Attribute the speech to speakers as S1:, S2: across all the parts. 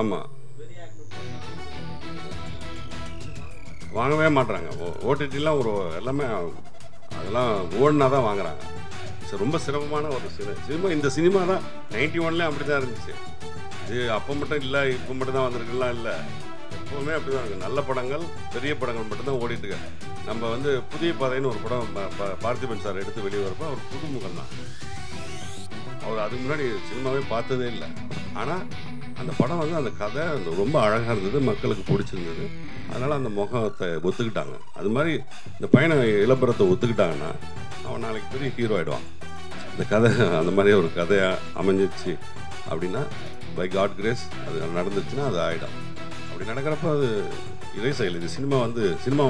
S1: ஆமாம், வாங்கவே மாட்டுறாங்க. ஓடிடிலாம் ஒரு எல்லாமே அதெல்லாம் ஓடினா தான் வாங்குறாங்க. ரொம்ப சிரமமான ஒரு சினிமா. இந்த சினிமா தான் 91லேயும் அப்படி தான் இருந்துச்சு. இது அப்போ மட்டும் இல்லை, இப்போ மட்டும் தான் வந்திருக்குலாம் இல்லை, எப்போவுமே அப்படி தான் இருக்குது. நல்ல படங்கள், பெரிய படங்கள் மட்டும்தான் ஓடிட்டுருக்கு. நம்ம வந்து புதிய பாதைன்னு ஒரு படம் பார்த்திபன் சார் எடுத்து வெளியே வரப்போ அவர் புதுமுகம் தான். அவர் அதுக்கு முன்னாடி சினிமாவே பார்த்ததே இல்லை. ஆனால் அந்த படம் வந்து அந்த கதை ரொம்ப அழகாக இருந்தது, மக்களுக்கு பிடிச்சிருந்தது. அதனால் அந்த முகத்தை ஒத்துக்கிட்டாங்க. அது மாதிரி இந்த பையனை இளம்பரத்தை ஒத்துக்கிட்டாங்கன்னா அவன் நாளைக்கு பெரிய ஹீரோ ஆகிடுவான். இந்த கதை அந்த மாதிரி ஒரு கதையாக அமைஞ்சிச்சு அப்படின்னா பை காட் கிரேஸ் அது நடந்துச்சுன்னா அது ஆகிடும். அப்படி நடக்கிறப்ப அது இறை செயல். இது சினிமா வந்து சினிமா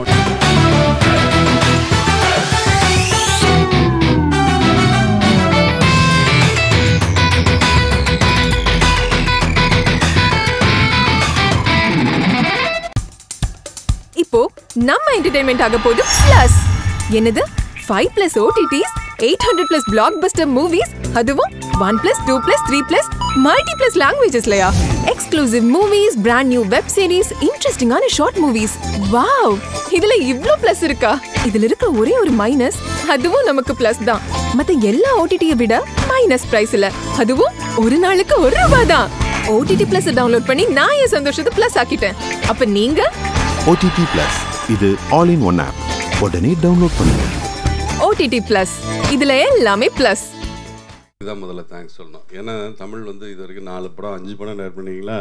S2: இப்போ நம்ம என்டர்டெயின்மெண்ட் ஆக போகுது பிளஸ். என்னது 5+ OTTs, 800+ blockbuster movies, அதுவும் 1+, 2+, 3+, multi+ languagesலயா? Exclusive movies, brand new web series, interestingஆன short movies. Wow, இதுல இவ்ளோ பிளஸ் இருக்கா? இதுல இருக்க ஒரே ஒரு மைனஸ், அதுவும் நமக்கு பிளஸ் தான். மத்த எல்லா OTT-யை விட மைனஸ் பிரைஸ்ல, அதுவும் ஒரு நாளுக்கு ₹1 தான். OTT Plus டவுன்லோட் பண்ணி நான் என் சந்தோஷத்தை பிளஸ் ஆக்கிட்டேன். அப்ப நீங்க
S3: OTT Plus இது ஆல் இன் ஒன் ஆப். உடனே டவுன்லோட் பண்ணுங்க.
S2: OTT Plus இதுல எல்லாமே பிளஸ்.
S1: இதுதான் முதல்ல தேங்க்ஸ் சொல்லணும். ஏன்னா தமிழ் வந்து இது வரைக்கும் 4 படம் 5 படம் டேரக்ட் பண்ணிங்களா,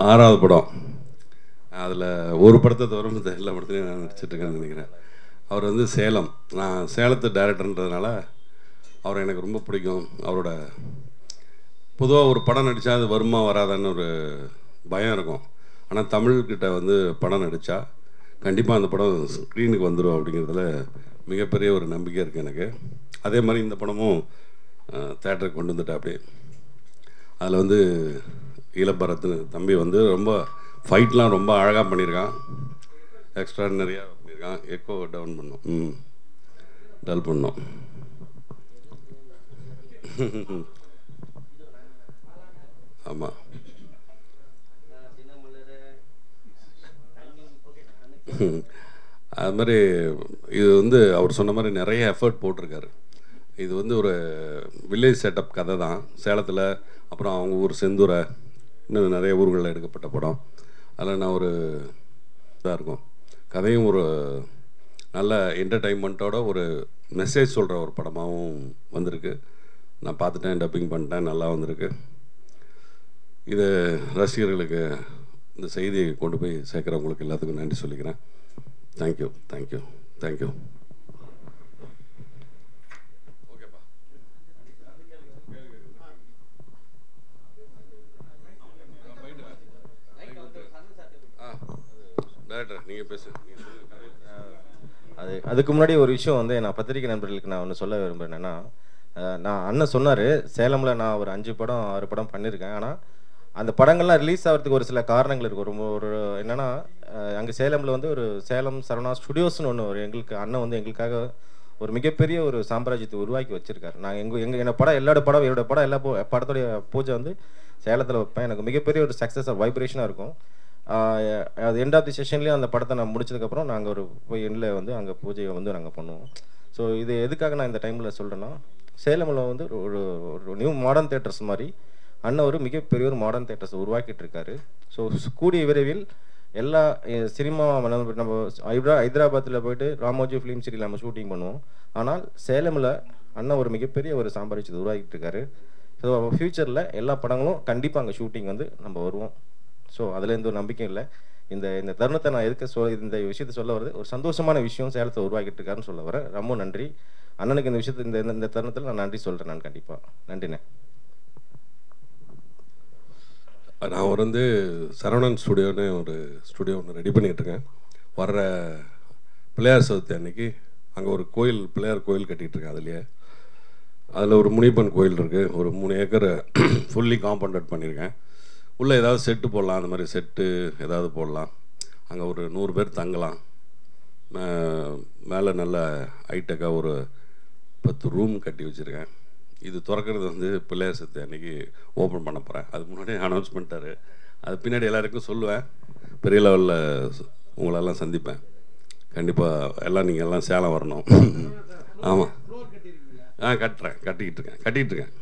S1: 6வது படம். அதில் ஒரு படத்தை தவிர மற்ற எல்லா படத்துலையும் நான் நடிச்சிட்ருக்கேன்னு நினைக்கிறேன். அவர் வந்து சேலம், நான் சேலத்து டைரக்டர்ன்றதுனால அவர் எனக்கு ரொம்ப பிடிக்கும். அவரோட பொதுவாக ஒரு படம் நடித்தா அது வருமா வராதான்னு ஒரு பயம் இருக்கும். ஆனால் தமிழ்கிட்ட வந்து படம் நடித்தா கண்டிப்பாக அந்த படம் ஸ்க்ரீனுக்கு வந்துடும் அப்படிங்கிறதுல மிகப்பெரிய ஒரு நம்பிக்கை இருக்குது எனக்கு. அதே மாதிரி இந்த படமும் தேட்டருக்கு கொண்டு வந்துட்டா. அப்படியே அதில் வந்து இளம்பரத்து தம்பி வந்து ரொம்ப ஃபைட்லாம் ரொம்ப அழகாக பண்ணியிருக்கான், எக்ஸ்ட்ராடினரியாக பண்ணியிருக்கான். எக்கோ டவுன் பண்ணோம், டல் பண்ணோம். ஆமாம், அது மாதிரி இது வந்து அவர் சொன்ன மாதிரி நிறைய எஃபர்ட் போட்டிருக்காரு. இது வந்து ஒரு வில்லேஜ் செட்டப் கதை தான் சேலத்தில். அப்புறம் அவங்க ஊர் செந்துரை, இன்னும் நிறைய ஊர்களில் எடுக்கப்பட்ட படம். அதில் நான் ஒரு இதாக இருக்கும், கதையும் ஒரு நல்ல என்டர்டெயின்மெண்ட்டோட ஒரு மெசேஜ் சொல்கிற ஒரு படமாகவும் வந்திருக்கு. நான் பார்த்துட்டேன், டப்பிங் பண்ணிட்டேன், நல்லா வந்திருக்கு. இது ரசிகர்களுக்கு இந்த செய்தியை கொண்டு போய் சேர்க்குறவங்களுக்கு எல்லாத்துக்கும் நன்றி சொல்லிக்கிறேன். Thank you, thank you, thank you. ஓகேப்பா, டைரக்டர் நீங்கள் பேசுங்க.
S4: அதுக்கு முன்னாடி ஒரு விஷயம் வந்து நான் பத்திரிகை நண்பர்களுக்கு நான் ஒன்று சொல்ல விரும்புகிறேன். என்னென்னா, நான் அண்ணன் சொன்னார் சேலமில் நான் ஒரு 5 படம் 6 படம் பண்ணியிருக்கேன். ஆனால் அந்த படங்கள்லாம் ரிலீஸ் ஆகிறதுக்கு ஒரு சில காரணங்கள் இருக்குது. ரொம்ப ஒரு என்னென்னா, அங்கே சேலமில் வந்து ஒரு சேலம் சரவணா ஸ்டுடியோஸ்னு ஒன்று ஒரு எங்களுக்கு அண்ணன் வந்து எங்களுக்காக ஒரு மிகப்பெரிய ஒரு சாம்ராஜ்யத்தை உருவாக்கி வச்சுருக்காரு. நான் என்னோட படம் என்னோட படம் எல்லா படத்துடைய பூஜை வந்து சேலத்தில் வைப்பேன். எனக்கு மிகப்பெரிய ஒரு சக்ஸஸ் வைப்ரேஷனாக இருக்கும். அது எண்ட் ஆஃப் தி செஷன்லேயும் அந்த படத்தை நான் முடிச்சதுக்கப்புறம் நாங்கள் ஒரு போய் எண்டில் வந்து அங்கே பூஜையை வந்து நாங்கள் பண்ணுவோம். ஸோ இது எதுக்காக நான் இந்த டைமில் சொல்கிறேன்னா, சேலமில் வந்து ஒரு நியூ மாடர்ன் தேட்டர்ஸ் மாதிரி அண்ணன் ஒரு மிகப்பெரிய ஒரு மாடர்ன் தேட்டர்ஸ் உருவாக்கிட்டு இருக்காரு. ஸோ கூடிய விரைவில் எல்லா சினிமா நம்ம ஹைதராபாத்தில் போயிட்டு ராமோஜி ஃபிலிம் சிட்டியில் நம்ம ஷூட்டிங் பண்ணுவோம். ஆனால் சேலமில் அண்ணன் ஒரு மிகப்பெரிய ஒரு சாம்ராஜ்யத்தை உருவாக்கிட்டு இருக்காரு. ஸோ ஃப்யூச்சரில் எல்லா படங்களும் கண்டிப்பாக அங்கே ஷூட்டிங் வந்து நம்ம வருவோம். ஸோ அதில் எந்த ஒரு நம்பிக்கையும் இல்லை. இந்த தருணத்தை நான் இந்த விஷயத்தை சொல்ல வருது, ஒரு சந்தோஷமான விஷயம் சேலத்தை உருவாக்கிட்டு இருக்காருன்னு சொல்ல வரேன். ரொம்ப நன்றி அண்ணனுக்கு. இந்த விஷயத்தை இந்த தருணத்தில் நான் நன்றி சொல்கிறேன். நான் கண்டிப்பாக நன்றிண்ணே.
S1: நான் வந்து சரவணன் ஸ்டுடியோன்னு ஒரு ஸ்டுடியோ ஒன்று ரெடி பண்ணிகிட்ருக்கேன். வர்ற பிள்ளையார் சதுர்த்தி அன்னைக்கு அங்கே ஒரு கோயில், பிள்ளையார் கோயில் கட்டிகிட்ருக்கேன். அதில் ஒரு முனிப்பன் கோயில் இருக்குது. ஒரு 3 ஏக்கர் ஃபுல்லி காம்பவுண்டட் பண்ணியிருக்கேன். உள்ளே ஏதாவது செட்டு போடலாம், அந்த மாதிரி செட்டு ஏதாவது போடலாம். அங்கே ஒரு 100 பேர் தங்கலாம். மேலே நல்ல ஹைடெக்காக ஒரு 10 ரூம் கட்டி வச்சுருக்கேன். இது திறக்கிறது வந்து பிள்ளையார் சத்து அன்றைக்கி ஓப்பன் பண்ண போகிறேன். அது முன்னாடியே அனௌன்ஸ் பண்ணிட்டாரு. அது பின்னாடி எல்லாருக்கும் சொல்லுவேன். பெரிய லெவலில் உங்களெல்லாம் சந்திப்பேன் கண்டிப்பாக. எல்லாம் நீங்கள் எல்லாம் சேலம் வரணும். ஆமாம், கட்டிக்கிட்டு இருக்கேன்.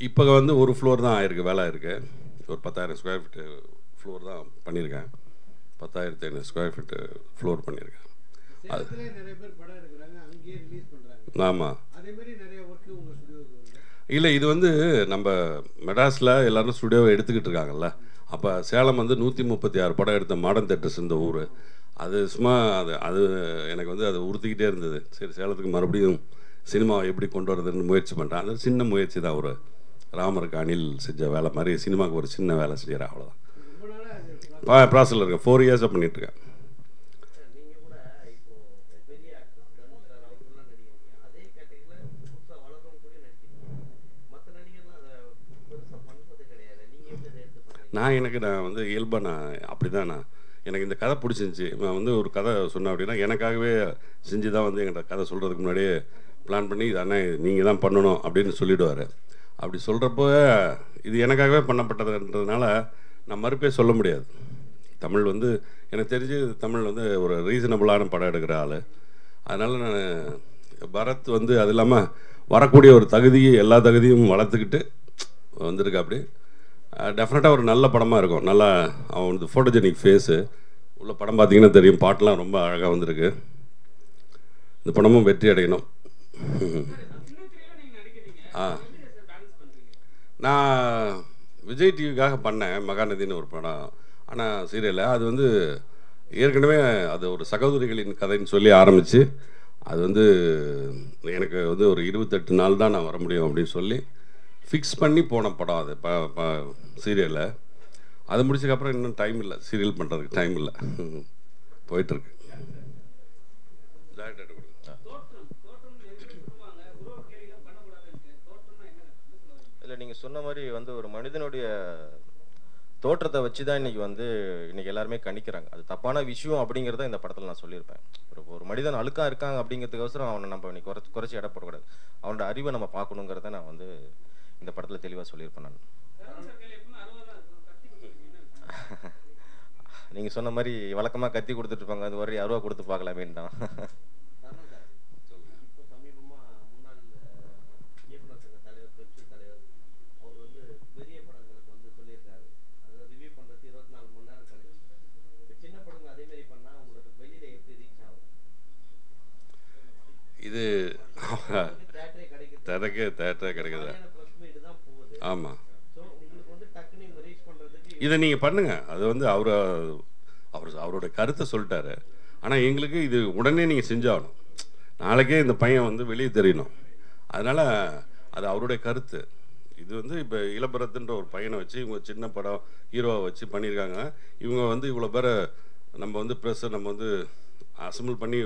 S1: இப்போ வந்து ஒரு ஃப்ளோர் தான் ஆயிருக்கு, வேலை இருக்குது. ஒரு 10,000 ஸ்கொயர் ஃபீட்டு ஃப்ளோர் தான் பண்ணியிருக்கேன். 10,500 ஸ்கொயர் ஃபீட்டு ஃப்ளோர் பண்ணியிருக்கேன். அது ஆமாம். இல்லை, இது வந்து நம்ம மெட்ராஸில் எல்லோரும் ஸ்டுடியோவை எடுத்துக்கிட்டு இருக்காங்கல்ல. அப்போ சேலம் வந்து 136 படம் எடுத்த மாடர்ன் தேட்டர்ஸ் இந்த ஊர். அது சும்மா அது எனக்கு வந்து அது உறுத்திக்கிட்டே இருந்தது. சரி, சேலத்துக்கு மறுபடியும் சினிமாவை எப்படி கொண்டு வரதுன்னு முயற்சி பண்ணுறேன். அது சின்ன முயற்சி தான், ஒரு ராமருக்கு அணில் செஞ்ச வேலை மாதிரி சினிமாவுக்கு ஒரு சின்ன வேலை செய்கிறேன், அவ்வளோதான். ப்ராசஸில் இருக்கேன், 4 இயர்ஸாக பண்ணிகிட்ருக்கேன். நான் வந்து இயல்பாக நான் அப்படி தான். எனக்கு இந்த கதை பிடிச்சிருந்துச்சி. நான் வந்து ஒரு கதை சொன்னேன் அப்படின்னா எனக்காகவே செஞ்சு தான் வந்து என்கிட்ட கதை சொல்கிறதுக்கு முன்னாடியே பிளான் பண்ணி இது அண்ணா நீங்கள் தான் பண்ணணும் அப்படின்னு சொல்லிவிடுவார். அப்படி சொல்கிறப்போ இது எனக்காகவே பண்ணப்பட்டதுன்றதுனால நான் மறுப்பே சொல்ல முடியாது. தமிழ் வந்து எனக்கு தெரிஞ்சு தமிழ் வந்து ஒரு ரீசனபிளான படம் எடுக்கிற ஆள். அதனால் நான் பரத் வந்து அது இல்லாமல் வரக்கூடிய ஒரு எல்லா தகுதியும் வளர்த்துக்கிட்டு வந்திருக்கா. அப்படி டெஃபினட்டாக ஒரு நல்ல படமாக இருக்கும். நல்லா அவன் வந்து ஃபோட்டோஜெனிக் ஃபேஸு உள்ள படம் பார்த்தீங்கன்னா தெரியும். பாட்டெலாம் ரொம்ப அழகாக வந்திருக்கு. இந்த படமும் வெற்றி அடையணும். நான் விஜய் டிவிக்காக பண்ணேன் மகாநதின்னு ஒரு படம். ஆனால் சீரியலில் அது வந்து ஏற்கனவே அது ஒரு சகோதரிகளின் கதைன்னு சொல்லி ஆரம்பித்து அது வந்து எனக்கு வந்து ஒரு 28 நாள் தான் நான் வர முடியும் அப்படின்னு சொல்லி ஃபிக்ஸ் பண்ணி போன படம் அது சீரியலில். அதை முடிச்சதுக்கப்புறம் இன்னும் டைம் இல்லை, சீரியல் பண்ணுறதுக்கு டைம் இல்லை, போயிட்டுருக்கு.
S4: இல்லை, நீங்கள் சொன்ன மாதிரி வந்து ஒரு மனிதனுடைய தோற்றத்தை வச்சு தான் இன்றைக்கி எல்லாருமே கணிக்கிறாங்க. அது தப்பான விஷயம் அப்படிங்கிறத இந்த படத்தில் நான் சொல்லியிருப்பேன். ஒரு மனிதன் அழுக்காக இருக்காங்க அப்படிங்கிறதுக்கோசரம் அவனை நம்ம இன்னைக்கு குறைச்சி இட போடக்கூடாது. அவனோட அறிவை நம்ம பார்க்கணுங்கிறத நான் வந்து இந்த படத்தில் தெளிவாக சொல்லியிருப்பேன். நான் நீங்கள் சொன்ன மாதிரி வழக்கமாக கத்தி கொடுத்துட்ருப்பாங்க, அது ஒரு 60 கொடுத்து பார்க்கலாமேன்னு தான்.
S1: இது தேட்டரே கிடைக்குது. ஆமாம், இதை நீங்கள் பண்ணுங்கள். அது வந்து அவரோட கருத்தை சொல்லிட்டாரு. ஆனால் எங்களுக்கு இது உடனே நீங்கள் செஞ்சாகணும். நாளைக்கே இந்த பையன் வந்து வெளியே தெரியணும். அதனால் அது அவருடைய கருத்து. இது வந்து இப்போ இளபரத்துன்ற ஒரு பையனை வச்சு இவங்க சின்ன படம் ஹீரோவை வச்சு பண்ணியிருக்காங்க. இவங்க வந்து இவ்வளோ பேரை நம்ம வந்து ப்ரெஸ்ஸை நம்ம வந்து அசம்பிள் பண்ணி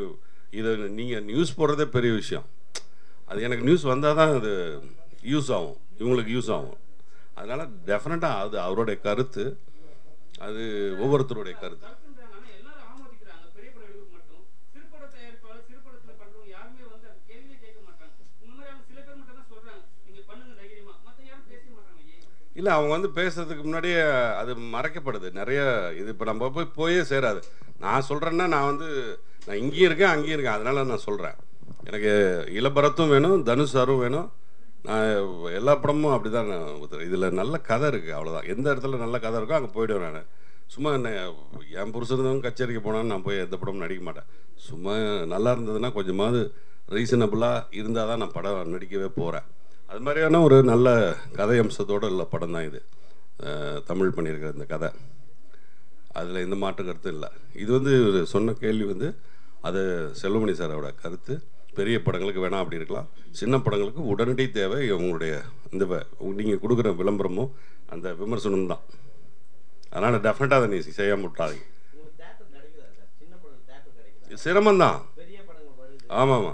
S1: இதை நீங்கள் நியூஸ் போடுறதே பெரிய விஷயம். அது எனக்கு நியூஸ் வந்தால் தான் அது யூஸ் ஆகும், இவங்களுக்கு யூஸ் ஆகும். அதனால் டெஃபினட்டாக அது அவருடைய கருத்து, அது ஒவ்வொருத்தருடைய கருத்து. இல்லை, அவங்க வந்து பேசுறதுக்கு முன்னாடியே அது மறைக்கப்படுது நிறைய. இது இப்போ நம்ம போயே சேராது. நான் சொல்கிறேன்னா நான் இங்கேயும் இருக்கேன் அங்கேயும் இருக்கேன். அதனால் நான் சொல்கிறேன். எனக்கு இளபரத்தும் வேணும், தனுஷ் சாரும் வேணும். நான் எல்லா படமும் அப்படி தான் நான் ஊற்றுறேன். இதில் நல்ல கதை இருக்குது, அவ்வளோதான். எந்த இடத்துல நல்ல கதை இருக்கோ அங்கே போய்டுவேன் நான். சும்மா என் புருஷனும் கச்சேரிக்கு போனான்னு நான் போய் எந்த படமும் நடிக்க மாட்டேன். சும்மா நல்லா இருந்ததுன்னா கொஞ்சமாவது ரீசனபிளாக இருந்தால் தான் நான் படம் நடிக்கவே போகிறேன். அது மாதிரியான ஒரு நல்ல கதை அம்சத்தோடு உள்ள படம் தான் இது. தமிழ் பண்ணியிருக்கிற இந்த கதை, அதில் எந்த மாற்று கருத்தும் இல்லை. இது வந்து சொன்ன கேள்வி அது செல்வமணி சாரோட கருத்து. பெரிய படங்களுக்கு வேணாம் அப்படி இருக்கலாம், சின்ன படங்களுக்கு உடனடி தேவை உங்களுடைய இந்த நீங்கள் கொடுக்குற விளம்பரமும் அந்த விமர்சனம் தான். அதனால் டெஃபினட்டாக அதை நீ செய்யாமல் விட்டாதீங்க. சிரமந்தான். ஆமாம்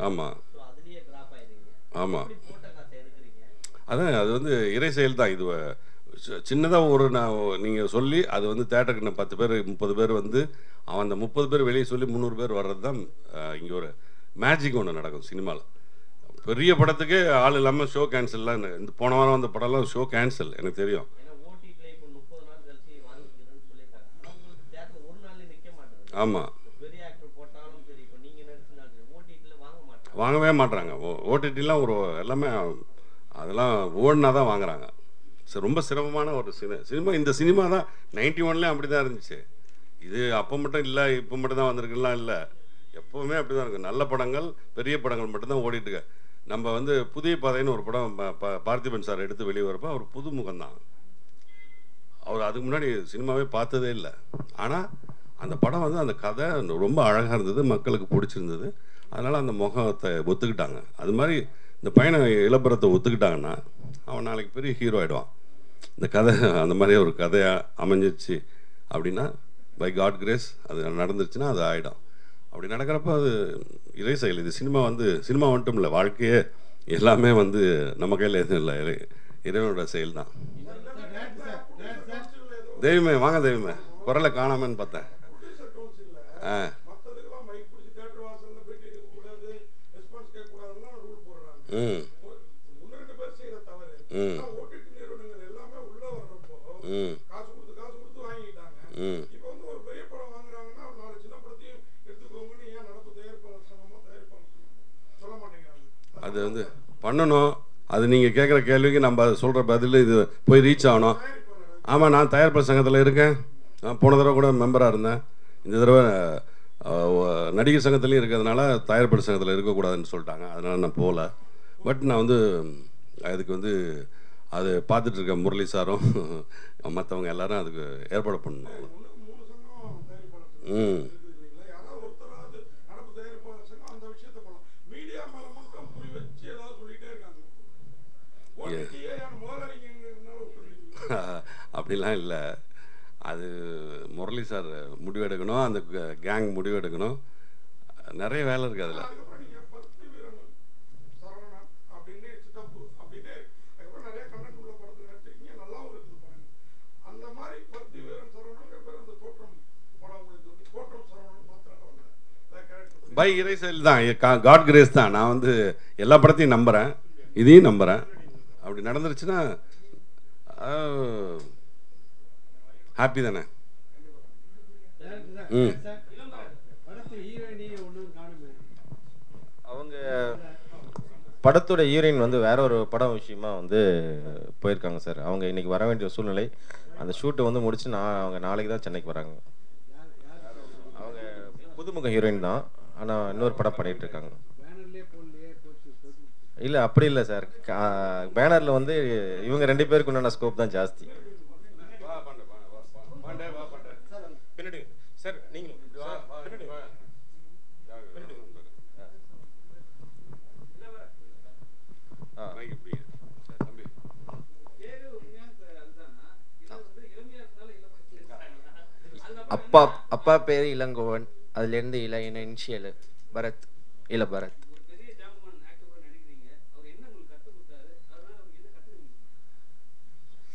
S1: ஆமாம் ஆமாம் அதான் அது வந்து இறை செயல் தான். இது சின்னதாக நீங்கள் சொல்லி அது தேட்டருக்கு நான் 10 பேர் 30 பேர் அவன் அந்த 30 பேர் வெளியே சொல்லி 300 பேர் வர்றது தான் இங்கே ஒரு மேஜிக் ஒன்று நடக்கும் சினிமாவில். பெரிய படத்துக்கு ஆள் இல்லாமல் ஷோ கேன்சல்லாம். இந்த போன வாரம் வந்த படம்லாம் ஷோ கேன்சல் எனக்கு தெரியும். ஆமாம், வாங்கவே மாட்டுறாங்க. ஓடிடிலாம் ஒரு எல்லாமே அதெல்லாம் ஓடினா தான் வாங்குறாங்க. சரி, ரொம்ப சிரமமான ஒரு சினிமா. இந்த சினிமா தான் 91லேயும் அப்படி தான் இருந்துச்சு. இது அப்போ மட்டும் இல்லை, இப்போ மட்டும் தான் வந்திருக்குலாம் இல்லை, எப்போவுமே அப்படி தான் இருக்குது. நல்ல படங்கள், பெரிய படங்கள் மட்டும்தான் ஓடிட்டுருக்கு. நம்ம வந்து புதிய பாதைன்னு ஒரு படம் பார்த்திபன் சார் எடுத்து வெளியே வரப்போ அவர் புதுமுகம்தான். அவர் அதுக்கு முன்னாடி சினிமாவே பார்த்ததே இல்லை. ஆனால் அந்த படம் வந்து அந்த கதை ரொம்ப அழகாக இருந்தது, மக்களுக்கு பிடிச்சிருந்தது. அதனால் அந்த முகத்தை ஒத்துக்கிட்டாங்க. அது மாதிரி இந்த பையனை இளம்பரத்தை ஒத்துக்கிட்டாங்கன்னா அவன் நாளைக்கு பெரிய ஹீரோ ஆகிடுவான். இந்த கதை அந்த மாதிரி ஒரு கதையாக அமைஞ்சிச்சு அப்படின்னா பை காட் கிரேஸ் அது நடந்துருச்சுன்னா அது ஆகிடும். அப்படி நடக்கிறப்ப அது இறை செயல். இது சினிமா வந்து சினிமா மட்டும் இல்லை, வாழ்க்கையே எல்லாமே வந்து நம்ம கையில் எதுவும் இல்லை, இறைவனோட செயல் தான். தெய்வமே வாங்க, தெய்வமே குரலை காணாமன்னு பார்த்தேன். அது வந்து பண்ணணும். அது நீங்கள் கேட்குற கேள்விக்கு நம்ம சொல்கிற பதில் இது போய் ரீச் ஆகணும். ஆமாம், நான் தயாரிப்பாளர் சங்கத்தில் இருக்கேன். நான் போன தடவை கூட மெம்பராக இருந்தேன். இந்த தடவை நடிகர் சங்கத்துலேயும் இருக்கிறதுனால தயாரிப்பாளர் சங்கத்தில் இருக்கக்கூடாதுன்னு சொல்லிட்டாங்க. அதனால் நான் போகல. பட் நான் வந்து அதுக்கு வந்து அது பார்த்துட்ருக்க முரளி சாரும் மற்றவங்க எல்லாரும் அதுக்கு ஏற்பாடு பண்ணணும். அப்படிலாம் இல்லை, அது முரளி சார் முடிவெடுக்கணும், அந்த கேங் முடிவெடுக்கணும். நிறைய வேலை இருக்குது அதில். பை இறைசல் தான், காட் கிரேஸ் தான். நான் வந்து எல்லா படத்தையும் நம்புகிறேன், இதையும் நம்புகிறேன். அப்படி நடந்துருச்சுன்னா ஹாப்பி தானே.
S4: அவங்க படத்தோட ஹீரோயின் வந்து வேற ஒரு படம் விஷயமா வந்து போயிருக்காங்க சார். அவங்க இன்னைக்கு வர வேண்டிய சூழ்நிலை. அந்த ஷூட்டை வந்து முடிச்சு அவங்க நாளைக்கு தான் சென்னைக்கு வராங்க. அவங்க புதுமுக ஹீரோயின் தான், ஆனால் இன்னொரு படம் பண்ணிட்டு இருக்காங்க. இல்லை அப்படி இல்லை சார், பேனரில் வந்து இவங்க 2 பேருக்கு உண்டான ஸ்கோப் தான் ஜாஸ்தி. சார் நீங்கள்
S5: அப்பா பேர் இளங்கோவன், அதுலேருந்து என்ன இனிஷியல் பரத், இல்லை பரத்.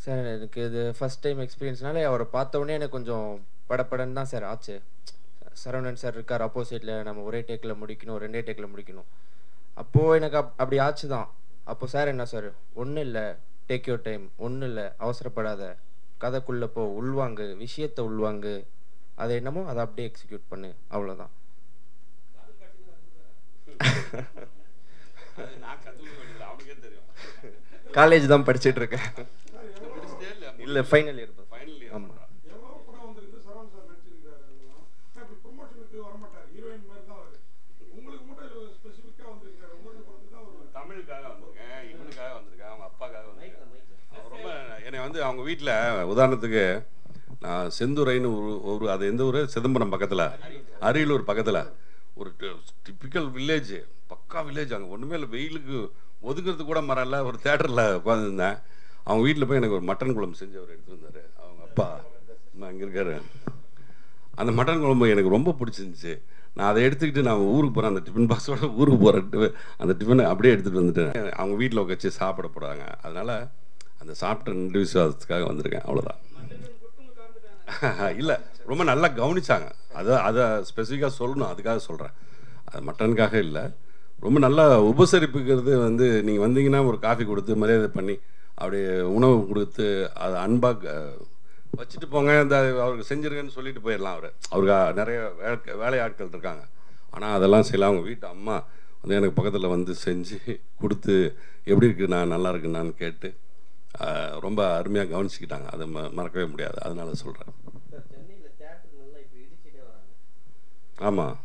S5: சார் எனக்கு இது ஃபர்ஸ்ட் டைம் எக்ஸ்பீரியன்ஸ்னால அவரை பார்த்த உடனே எனக்கு கொஞ்சம் படப்படன்னு தான் சார் ஆச்சு. சரவணன் சார் இருக்கார் ஆப்போசிட்டில், நம்ம ஒரே டேக்கில் முடிக்கணும், 2 டேக்கில் முடிக்கணும். அப்போது எனக்கு அப்படி ஆச்சு தான். அப்போது சார் என்ன சார், ஒன்றும் இல்லை, டேக் யூர் டைம், ஒன்றும் இல்லை, அவசரப்படாத, கதைக்குள்ளே போ, உள்வாங்கு, விஷயத்தை உள்வாங்கு, அதை என்னமோ அதை அப்படியே எக்ஸிக்யூட் பண்ணு, அவ்வளோதான். காலேஜ் தான் படிச்சுட்டு இருக்கேன். இல்லை ஃபைனல் இயர். ஆமாம்.
S1: என்னை வந்து அவங்க வீட்டில் உதாரணத்துக்கு நான் செந்துறைன்னு ஒரு அது எந்த ஊர், சிதம்பரம் பக்கத்தில், அரியலூர் பக்கத்தில் ஒரு டிப்பிக்கல் வில்லேஜ், பக்கா வில்லேஜ். அங்கே ஒன்றுமே இல்லை, வெயிலுக்கு ஒதுங்கிறது கூட மரம் இல்லை. ஒரு தேட்டரில் உட்காந்துருந்தேன். அவங்க வீட்டில் போய் எனக்கு ஒரு மட்டன் குழம்பு செஞ்சு அவர் எடுத்துகிட்டு வந்தார். அவங்க அப்பா அங்கே இருக்கார். அந்த மட்டன் குழம்பு எனக்கு ரொம்ப பிடிச்சிருந்துச்சு. நான் அதை எடுத்துக்கிட்டு நான் ஊருக்கு போகிறேன், அந்த டிஃபன் பாக்ஸோட ஊருக்கு போகிறேன். அந்த டிஃபனை அப்படியே எடுத்துகிட்டு வந்துட்டேன். அவங்க வீட்டில் உட்காந்து சாப்பிட போகிறாங்க. அதனால் அந்த சாப்பிட்ட 2 விசுவாசத்துக்காக வந்திருக்கேன், அவ்வளோதான். இல்லை, ரொம்ப நல்லா கவனிச்சாங்க. அதை ஸ்பெசிஃபிக்காக சொல்லணும், அதுக்காக சொல்கிறேன். அது மட்டனுக்காக இல்லை, ரொம்ப நல்லா உபசரிப்புக்கிறது வந்து நீங்கள் வந்தீங்கன்னா ஒரு காஃபி கொடுத்து மரியாதை பண்ணி அப்படியே உணவு கொடுத்து அதை அன்பாக வச்சுட்டு போங்க, இந்த அவருக்கு செஞ்சுருங்கன்னு சொல்லிட்டு போயிடலாம். அவருக்கு நிறைய வேலை ஆட்கள் இருக்காங்க. ஆனால் அதெல்லாம் செய்யலாம். அவங்க வீட்டு அம்மா வந்து எனக்கு பக்கத்தில் வந்து செஞ்சு கொடுத்து எப்படி இருக்குது, நான் நல்லா இருக்குன்னான்னு கேட்டு ரொம்ப அருமையாக கவனிச்சுக்கிட்டாங்க. அதை மறக்கவே முடியாது. அதனால சொல்கிறேன். ஆமாம்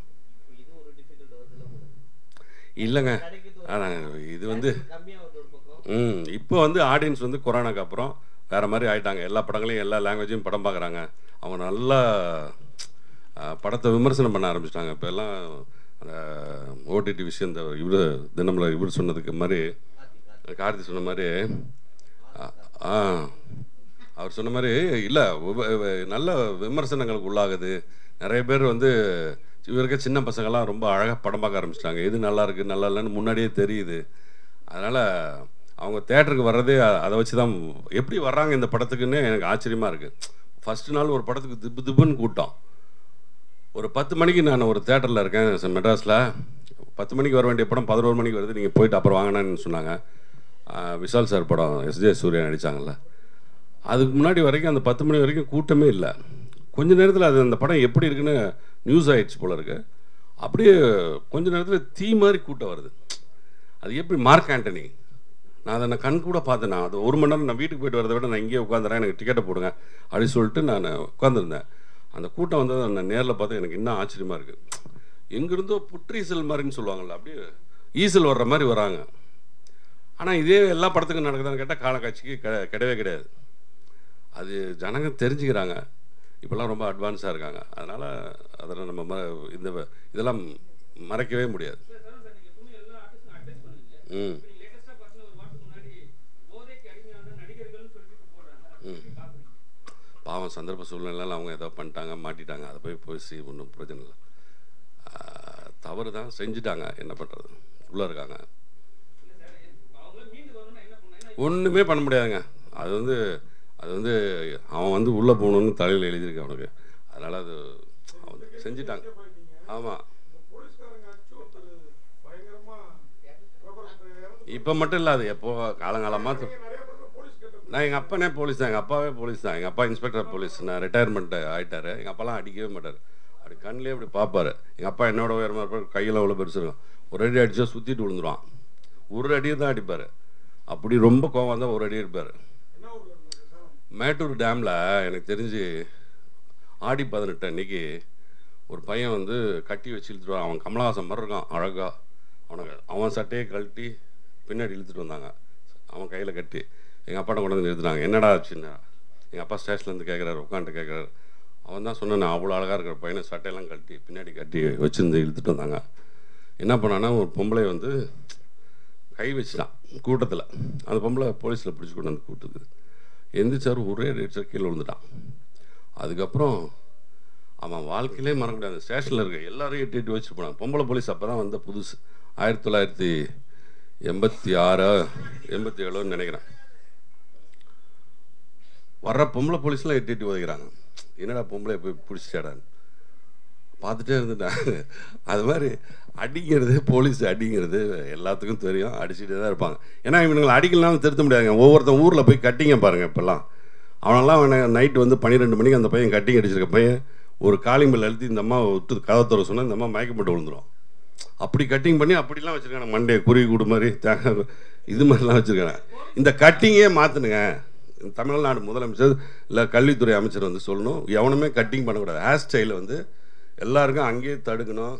S1: இல்லைங்க, இது வந்து இப்போ வந்து ஆடியன்ஸ் வந்து கொரோனாக்கு அப்புறம் வேறு மாதிரி ஆகிட்டாங்க. எல்லா படங்களையும் எல்லா லாங்குவேஜையும் படம் பார்க்குறாங்க. அவங்க நல்லா படத்தை விமர்சனம் பண்ண ஆரம்பிச்சிட்டாங்க. இப்போ எல்லாம் அந்த ஓடிடி விஷயம் இந்த தினமில் சொன்னதுக்கு மாதிரி, கார்த்தி சொன்ன மாதிரி, அவர் சொன்ன மாதிரி இல்லை, நல்ல விமர்சனங்களுக்கு உள்ளாகுது. நிறைய பேர் வந்து இவருக்க சின்ன பசங்கள்லாம் ரொம்ப அழகாக படம் பார்க்க ஆரம்பிச்சிட்டாங்க. எது நல்லா இருக்குது நல்லா இல்லைன்னு முன்னாடியே தெரியுது. அதனால் அவங்க தேட்டருக்கு வர்றதே அதை வச்சு தான். எப்படி வர்றாங்க இந்த படத்துக்குன்னு எனக்கு ஆச்சரியமாக இருக்குது. ஃபஸ்ட்டு நாள் ஒரு படத்துக்கு திப்புன்னு கூட்டம். ஒரு 10 மணிக்கு நான் ஒரு தேட்டரில் இருக்கேன் மெட்ராஸில். 10 மணிக்கு வர வேண்டிய படம் 11 மணிக்கு வருது, நீங்கள் போயிட்டு அப்புறம் வாங்கினான்னு சொன்னாங்க. விஷால் சார் படம் எஸ்ஜே சூர்யா நடித்தாங்கல்ல, அதுக்கு முன்னாடி வரைக்கும் அந்த 10 மணி வரைக்கும் கூட்டமே இல்லை. கொஞ்ச நேரத்தில் அது அந்த படம் எப்படி இருக்குன்னு நியூஸ் ஆகிடுச்சு போல இருக்கு. அப்படியே கொஞ்ச நேரத்தில் தீ மாதிரி கூட்டம் வருது. அது எப்படி மார்க் ஆண்டனி, நான் அதை நான் கண் கூட பார்த்தேன். நான் அது 1 மணி நேரம் நான் வீட்டுக்கு போயிட்டு வரதை விட நான் இங்கேயே உட்காந்துறேன், எனக்கு டிக்கெட்டை போடுங்க அப்படின்னு சொல்லிட்டு நான் உட்காந்துருந்தேன். அந்த கூட்டம் வந்து நான் நேரில் பார்த்தா எனக்கு இன்னும் ஆச்சரியமாக இருக்குது. எங்கேருந்தோ புற்றீசல் மாதிரின்னு சொல்லுவாங்கள்ல, அப்படியே ஈசல் வர்ற மாதிரி வராங்க. ஆனால் இதே எல்லா படத்துக்கும் நடக்குதான்னு கேட்டால் காலக்காட்சிக்கு கிடையவே கிடையாது. அது ஜனங்க தெரிஞ்சுக்கிறாங்க. இப்போல்லாம் ரொம்ப அட்வான்ஸாக இருக்காங்க. அதனால் அதில் நம்ம இதெல்லாம் மறைக்கவே முடியாது. பாவம் சந்தர்ப்ப சூழ்நிலையில் அவங்க ஏதோ பண்ணிட்டாங்க, மாட்டிட்டாங்க. அதை போய் ஒன்றும் பிரச்சனை இல்லை. தவறு தான் செஞ்சுட்டாங்க, என்ன பண்ணுறது, உள்ளே இருக்காங்க. ஒன்றுமே பண்ண முடியாதுங்க. அது வந்து அவன் வந்து உள்ளே போகணுன்னு தலையில் எழுதியிருக்கு அவனுக்கு. அதனால் அது அவன் செஞ்சிட்டாங்க. ஆமாம், இப்போ மட்டும் இல்லை, அது எப்போ காலங்காலமாக. நான் எங்கள் அப்பனே போலீஸ் தான், எங்கள் அப்பாவே போலீஸ் தான். எங்கள் அப்பா இன்ஸ்பெக்டர் போலீஸ். நான் ரிட்டையர்மெண்ட் ஆகிட்டார். எங்கள் அப்பாலாம் அடிக்கவே மாட்டார். அப்படி கண்ணிலே அப்படி பார்ப்பார். எங்கள் அப்பா என்னோட உயரமாக இருப்பார், கையில் அவ்வளோ பெருசு இருக்கும். ஒரு அடி அடித்தா சுற்றிட்டு விழுந்துருவான். ஒரு அடியை தான் அடிப்பார். அப்படி ரொம்ப கோவம் தான் ஒரு அடி இருப்பார். மேட்டூர் டேமில் எனக்கு தெரிஞ்சு ஆடி 18 அன்னைக்கு ஒரு பையன் வந்து கட்டி வச்சு இழுத்துட்டு அவன் கமலஹாசன் மாதிரி இருக்கான் அழகாக. அவன் சட்டையை கழட்டி பின்னாடி இழுத்துட்டு வந்தாங்க, அவன் கையில் கட்டி. எங்கள் அப்பாட்ட கொண்டு வந்து நிறுத்துனாங்க. என்னடா ஆச்சுன்னா, எங்கள் அப்பா ஸ்டேஷன்லேருந்து கேட்குறாரு, உட்காந்துட்டு கேட்குறாரு. அவன் தான் சொன்னான், அவ்வளோ அழகாக இருக்கிற பையனை சட்டையெல்லாம் கழட்டி பின்னாடி கட்டி வச்சுருந்து இழுத்துட்டு வந்தாங்க. என்ன பண்ணான்னா, ஒரு பொம்பளை வந்து கை வச்சுட்டான் கூட்டத்தில். அந்த பொம்பளை போலீஸில் பிடிச்சி கொண்டு வந்து கூட்டுது. எந்திரிச்சார், ஒரே ரேட்ஸாக கீழே விழுந்துட்டான். அதுக்கப்புறம் அவன் வாழ்க்கையிலே மறக்க முடியாது. அந்த ஸ்டேஷனில் இருக்க எல்லாரையும் எட்டு வச்சுட்டு போனாங்க. பொம்பளை போலீஸ் அப்போ தான் வந்த புதுசு, 1986 87 நினைக்கிறேன். வர்ற பொம்பளை போலீஸ்லாம் எட்டு உதைக்கிறாங்க. என்னடா பொம்பளை போய் பிடிச்சிட்டாடான்னு பார்த்துட்டே இருந்துட்டாங்க. அது மாதிரி அடிங்கிறது, போலீஸ் அடிங்கிறது எல்லாத்துக்கும் தெரியும், அடிச்சுட்டே தான் இருப்பாங்க. ஏன்னா இவனுங்களை அடிக்கலாம்னு திருத்த முடியாதுங்க. ஒவ்வொருத்தன் ஊரில் போய் கட்டிங்க பாருங்கள். இப்போல்லாம் அவனெல்லாம் நைட்டு வந்து 12 மணிக்கு அந்த பையன் கட்டிங் அடிச்சிருக்க பையன் ஒரு காலிங் பெல் அழுத்தி இந்த அம்மா விட்டு கதை தர சொன்னால் இந்த அம்மா மயக்கம் போட்டு விழுந்துடும். அப்படி கட்டிங் பண்ணி அப்படிலாம் வச்சுருக்காங்க. மண்டே குருவி கூடு மாதிரி தேங்காய் இது மாதிரிலாம் வச்சுருக்காங்க. இந்த கட்டிங்கே மாற்றணுங்க. தமிழ்நாடு முதலமைச்சர் இல்லை கல்வித்துறை அமைச்சர் வந்து சொல்லணும், எவனுமே கட்டிங் பண்ணக்கூடாது. ஹேர் ஸ்டைலை வந்து எல்லாருக்கும் அங்கேயே தடுக்கணும்.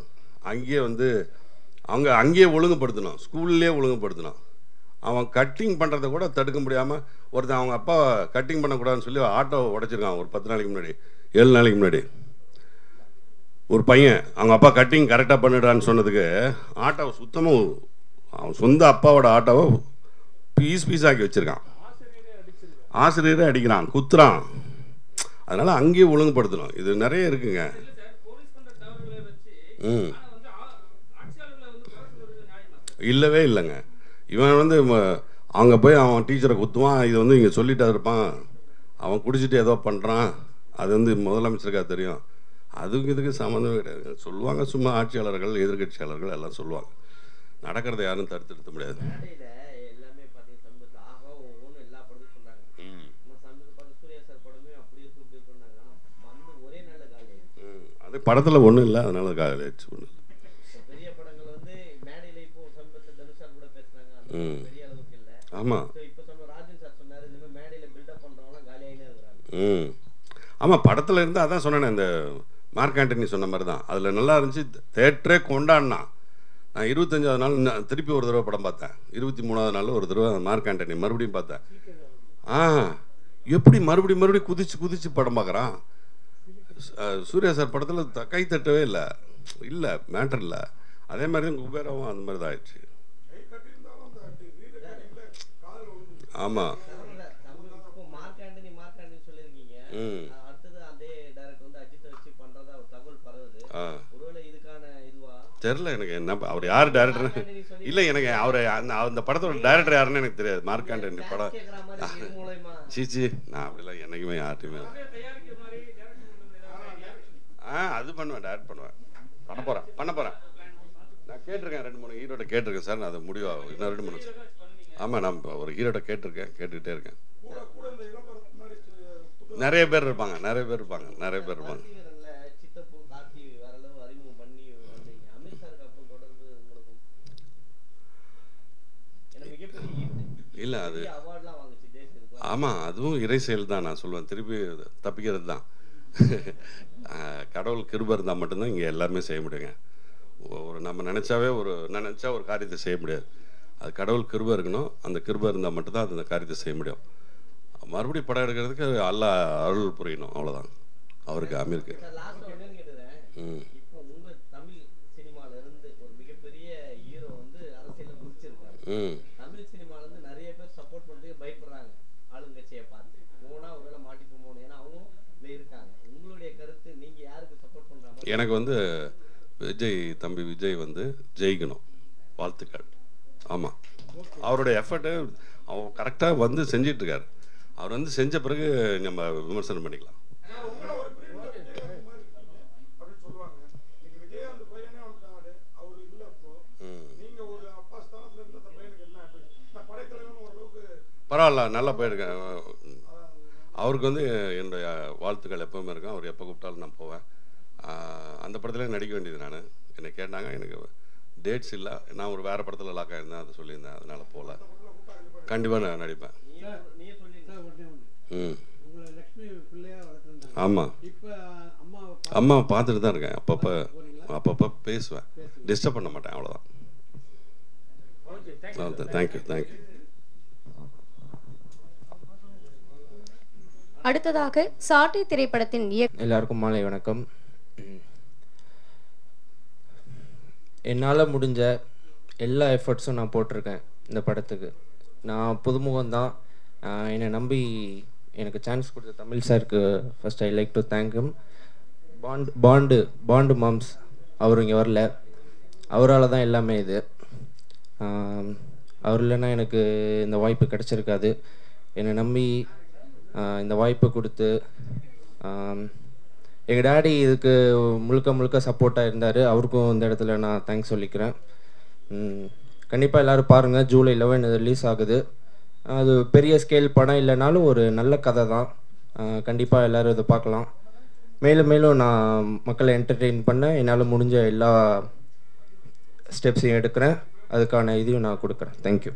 S1: அங்கேயே வந்து அங்கேயே ஒழுங்குபடுத்தணும், ஸ்கூல்லே ஒழுங்குபடுத்தணும். அவன் கட்டிங் பண்ணுறத கூட தடுக்க முடியாமல் ஒருத்தன் அவங்க அப்பா கட்டிங் பண்ணக்கூடாதுன்னு சொல்லி ஆட்டோவை உடைச்சிருக்கான். ஒரு 10 நாளைக்கு முன்னாடி, 7 நாளைக்கு முன்னாடி ஒரு பையன் அவங்க அப்பா கட்டிங் கரெக்டாக பண்ணிடான்னு சொன்னதுக்கு ஆட்டோவை சுத்தமாக அவன் சொந்த அப்பாவோட ஆட்டோவை பீஸ் ஆக்கி வச்சுருக்கான். ஆசிரியரே அடிக்கிறான், குத்துறான். அதனால் அங்கேயே ஒழுங்குபடுத்தணும். இது நிறைய இருக்குங்க. இல்லவே இல்லைங்க. இவன் வந்து அங்கே போய் அவன் டீச்சரை குத்துவான். இது வந்து இங்கே சொல்லிட்டு இருப்பான். அவன் குடிச்சிட்டு ஏதோ பண்ணுறான். அது வந்து முதலமைச்சருக்காக தெரியும். அதுக்கு இதுக்கு சம்மந்தமே கிடையாது. சொல்லுவாங்க சும்மா ஆட்சியாளர்கள் எதிர்கட்சியாளர்கள் எல்லாம் சொல்லுவாங்க. நடக்கிறத யாரும் தடுத்து நிறுத்த முடியாது. அது படத்தில் ஒன்றும் இல்லை, அதனால காலையாச்சு ஒன்றும் இல்லை. ஆமாம் ஆமாம் படத்தில் இருந்து அதான் சொன்னேன். இந்த மார்க் ஆண்டனி சொன்ன மாதிரி தான், அதில் நல்லா இருந்துச்சு. தேட்டரே கொண்டாடினா. நான் 25வது நாள் திருப்பி ஒரு தடவை படம் பார்த்தேன். 23வது நாள் ஒரு தடவை மார்க் ஆண்டனி மறுபடியும் பார்த்தேன். எப்படி மறுபடியும் குதிச்சு படம் பார்க்குறான். சூர்யா சார் படத்தில் கை தட்டவே இல்லை மேட்டர் இல்லை. அதே மாதிரி தான் குபேராவும் அந்த மாதிரி தான் ஆயிடுச்சு. ஆமாம் தெரில எனக்கு என்ன அவர் யார் டைரக்டர் இல்லை. எனக்கு அவர் அந்த படத்தோட டைரக்டர் யாருன்னு எனக்கு தெரியாது. மார்க் ஆண்டனி படம் சீச்சி நான் அப்படிலாம் என்னைக்குமே யார்ட்டையுமே அது பண்ணுவேன், டைரக்ட் பண்ணுவேன், பண்ண போகிறேன். நான் கேட்டிருக்கேன் 2-3 ஹீரோட்ட கேட்டிருக்கேன் சார். நான் அது முடிவாகும் இன்னும் 2-3. ஆமாம் நான் ஒரு ஹீரோட்ட கேட்டுக்கிட்டே இருக்கேன். நிறைய பேர் இருப்பாங்க. இல்லை அது ஆமாம் அதுவும் இறை செயல் தான். நான் சொல்லுவேன் திருப்பி தப்பிக்கிறது தான். கடவுள் கிருபை இருந்தால் மட்டும்தான் இங்கே எல்லாருமே செய்ய முடியுங்க. நம்ம நினச்சா ஒரு காரியத்தை செய்ய முடியாது. அது கடவுள் கிருபை இருக்கணும். அந்த கிருபை இருந்தால் மட்டும்தான் அந்த காரியத்தை செய்ய முடியும். மறுபடியும் படம் எடுக்கிறதுக்கு அல்லாஹ் அருள் புரியணும், அவ்வளோதான். அவருக்கு அமீருக்கு எனக்கு தம்பி விஜய் ஜெயிக்கணும், வாழ்த்துக்கள். ஆமாம் அவருடைய எஃபர்ட்டு அவர் கரெக்டாக செஞ்சிட்ருக்கார். அவர் செஞ்ச பிறகு நம்ம விமர்சனம் பண்ணிக்கலாம். பரவாயில்ல, நல்லா போயிருக்கேன். அவருக்கு என்னுடைய வாழ்த்துக்கள் எப்பவுமே இருக்கும். அவர் எப்போ கூப்பிட்டாலும் நான் போவேன். அந்த படத்துலேயே நடிக்க வேண்டியது. நான் என்னை கேட்டாங்க, எனக்கு டேட்ஸ் இல்லை, நான் ஒரு வேறு படத்தில் லாக் ஆகிருந்தேன், அதை சொல்லியிருந்தேன், அதனால் போகல. கண்டிப்பாக நான் நடிப்பேன். ஆமாம் அம்மா பார்த்துட்டு தான் இருக்கேன். அப்பப்போ பேசுவேன், டிஸ்டர்ப் பண்ண மாட்டேன், அவ்வளோதான். தேங்க்யூ.
S6: அடுத்ததாக சாட்டை திரைப்படத்தின்
S5: எல்லாருக்கும் மாலை வணக்கம். என்னால் முடிஞ்ச எல்லா எஃபர்ட்ஸும் நான் போட்டிருக்கேன் இந்த படத்துக்கு. நான் புதுமுகம்தான். என்னை நம்பி எனக்கு சான்ஸ் கொடுத்த தமிழ் சாருக்கு first I like to thank him. Pandu மாம்ஸ் அவர் இங்கே வரல, அவரால் தான் எல்லாமே இது. அவர் இல்லைன்னா எனக்கு இந்த வாய்ப்பு கிடச்சிருக்காது. என்னை நம்பி இந்த வாய்ப்பை கொடுத்து எங்கள் டேடி இதுக்கு முழுக்க சப்போர்ட்டாக இருந்தார். அவருக்கும் இந்த இடத்துல நான் தேங்க்ஸ் சொல்லிக்கிறேன். கண்டிப்பாக எல்லோரும் பாருங்கள். ஜூலை 11 ரிலீஸ் ஆகுது. அது பெரிய ஸ்கேல் படம் இல்லைனாலும் ஒரு நல்ல கதை தான். கண்டிப்பாக எல்லோரும் இதை பார்க்கலாம். மேலும் நான் மக்களை என்டர்டெயின் பண்ண என்னால் முடிஞ்ச எல்லா ஸ்டெப்ஸையும் எடுக்கிறேன். அதுக்கான இதையும் நான் கொடுக்குறேன். தேங்க்யூ.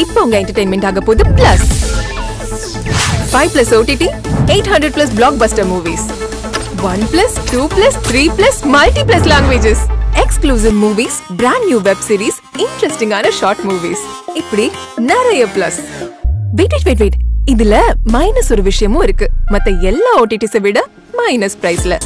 S2: இப்போ உங்க என்டர்டெயின்மெண்ட் ஆக போகுது plus 5+ OTT 800+ blockbuster movies 1+, 2+, 3+, multi+ languages exclusive movies, brand new web series, interesting ஆன short movies. இப்படி நிறைய பிளஸ். வெயிட் இதுல மைனஸ் ஒரு விஷயமும் இருக்கு. மத்த எல்லா OTTs விட மைனஸ் பிரைஸ்ல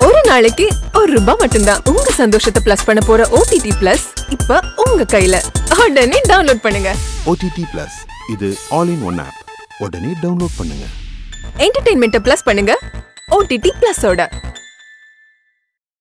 S2: ஒரு நாளைக்கு ₹1 மட்டும்தான். உங்க சந்தோஷத்தை பிளஸ் பண்ண போற OTT Plus இப்ப உங்க கையில. உடனே டவுன்லோட் பண்ணுங்க.
S3: OTT Plus இது ஆல் இன் ஒன் ஆப். உடனே டவுன்லோட் பண்ணுங்க.
S2: என்டர்டெயின்மெண்ட்டை பிளஸ் பண்ணுங்க OTT Plus ஓட.